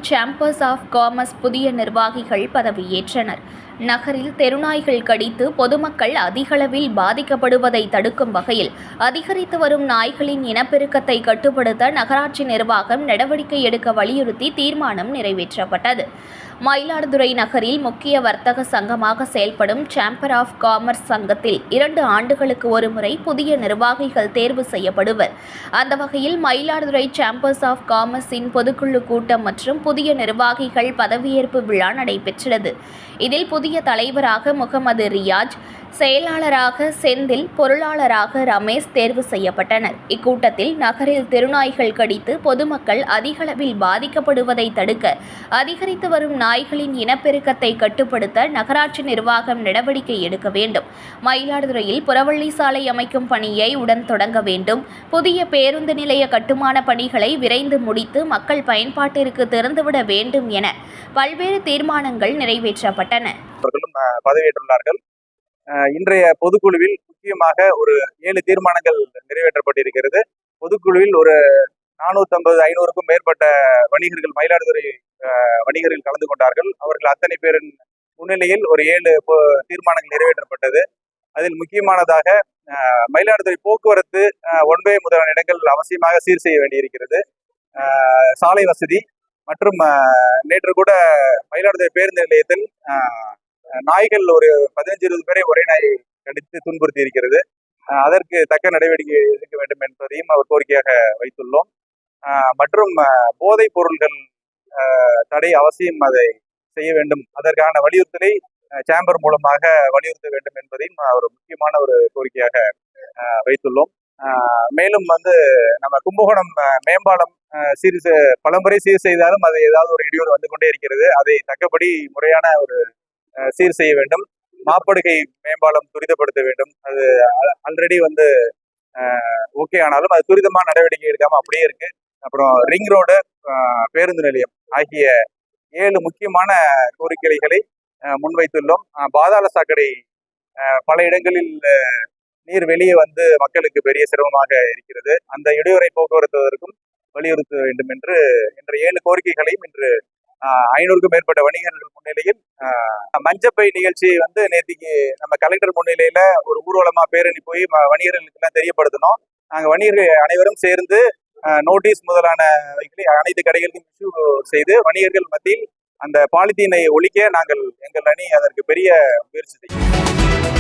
Chambers of commerce புதிய நிர்வாகிகள் பதவியேற்றனர். நகரில் தெருநாய்கள் கடித்து பொதுமக்கள் அதிகளவில் பாதிக்கப்படுவதை தடுக்கும் வகையில் அதிகரித்து வரும் நாய்களின் இனப்பெருக்கத்தை கட்டுப்படுத்த நகராட்சி நிர்வாகம் நடவடிக்கை எடுக்க வலியுறுத்தி தீர்மானம் நிறைவேற்றப்பட்டது. மயிலாடுதுறை நகரில் முக்கிய வர்த்தக சங்கமாக செயல்படும் சேம்பர் ஆஃப் காமர்ஸ் சங்கத்தில் 2 ஆண்டுகளுக்கு ஒருமுறை புதிய நிர்வாகிகள் தேர்வு செய்யப்படுவர். அந்த வகையில் மயிலாடுதுறை சேம்பர்ஸ் ஆஃப் காமர்ஸின் பொதுக்குழு கூட்டம் மற்றும் புதிய நிர்வாகிகள் பதவியேற்பு விழா நடைபெற்றது. இதில் புதிய தலைவராக முகமது ரியாஜ், செயலாளராக செந்தில், பொருளாளராக ரமேஷ் தேர்வு செய்யப்பட்டனர். இக்கூட்டத்தில் நகரில் தெருநாய்கள் கடித்து பொதுமக்கள் அதிகளவில் பாதிக்கப்படுவதை தடுக்க அதிகரித்து வரும் நாய்களின் இனப்பெருக்கத்தை கட்டுப்படுத்த நகராட்சி நிர்வாகம் நடவடிக்கை எடுக்க வேண்டும். மயிலாடுதுறையில் புறவள்ளி சாலை அமைக்கும் பணியை உடன் தொடங்க வேண்டும். புதிய பேருந்து நிலைய கட்டுமான பணிகளை விரைந்து முடித்து மக்கள் பயன்பாட்டிற்கு திறந்துவிட வேண்டும் என பல்வேறு தீர்மானங்கள் நிறைவேற்றப்பட்டன. பதவியேற்றுள்ளார்கள். இன்றைய பொதுக்குழுவில் முக்கியமாக ஒரு 7 தீர்மானங்கள் நிறைவேற்றப்பட்டிருக்கிறது. பொதுக்குழுவில் ஒரு 450-500க்கும் மேற்பட்ட வணிகர்கள், மயிலாடுதுறை வணிகர்கள் கலந்து கொண்டார்கள். அவர்கள் அத்தனை பேரின் முன்னிலையில் ஒரு 7 தீர்மானங்கள் நிறைவேற்றப்பட்டது. அதில் முக்கியமானதாக மயிலாடுதுறை போக்குவரத்து ஒன்பே முதலான இடங்கள் அவசியமாக சீர் செய்ய வேண்டியிருக்கிறது. சாலை வசதி மற்றும் நேற்று கூட மயிலாடுதுறை பேருந்து நிலையத்தில் நாய்கள் ஒரு 15-20 பேரை ஒரே நாய் கடித்து துன்புறுத்தி இருக்கிறது. அதற்கு தக்க நடவடிக்கை எடுக்க வேண்டும் என்பதையும் அவர் கோரிக்கையாக வைத்துள்ளோம். மற்றும் போதைப் பொருள்கள் தடை அவசியம் அதை செய்ய வேண்டும், அதற்கான வலியுறுத்தலை சேம்பர் மூலமாக வலியுறுத்த வேண்டும் என்பதையும் ஒரு முக்கியமான ஒரு கோரிக்கையாக வைத்துள்ளோம். மேலும் நம்ம கும்பகோணம் மேம்பாலம் பலமுறை சீர் செய்தாலும் அது ஏதாவது ஒரு இடையூறு வந்து கொண்டே இருக்கிறது. அதை தக்கபடி முறையான ஒரு சீர் செய்ய வேண்டும். மாப்படுகை மேம்பாலம் துரிதப்படுத்த வேண்டும். அது ஆல்ரெடி ஓகே ஆனாலும் அது துரிதமான நடவடிக்கை எடுக்காம அப்படியே இருக்கு. அப்புறம் ரிங் ரோடு, பேருந்து நிலையம் ஆகிய 7 முக்கியமான கோரிக்கைகளை முன்வைத்துள்ளோம். பாதாள சாக்கடை பல இடங்களில் நீர் வெளியே மக்களுக்கு பெரிய சிரமமாக இருக்கிறது. அந்த இடையூறை போக்குவரத்துவதற்கும் வலியுறுத்த வேண்டும் என்று 7 கோரிக்கைகளையும் இன்று 500க்கும் மேற்பட்ட வணிகர்கள் முன்னிலையில் மஞ்சப்பை நிகழ்ச்சி நேற்றுக்கு நம்ம கலெக்டர் முன்னிலையில ஒரு ஊர்வலமா பேரணி போய் வணிகர்களுக்கு எல்லாம் தெரியப்படுத்தணும். நாங்கள் வணிகர்கள் அனைவரும் சேர்ந்து நோட்டீஸ் முதலானவைகளை அனைத்து கடைகளுக்கும் இஷ்யூ செய்து வணிகர்கள் மத்தியில் அந்த பாலித்தீனை ஒழிக்க எங்கள் அணி அதற்கு பெரிய முயற்சி செய்யும்.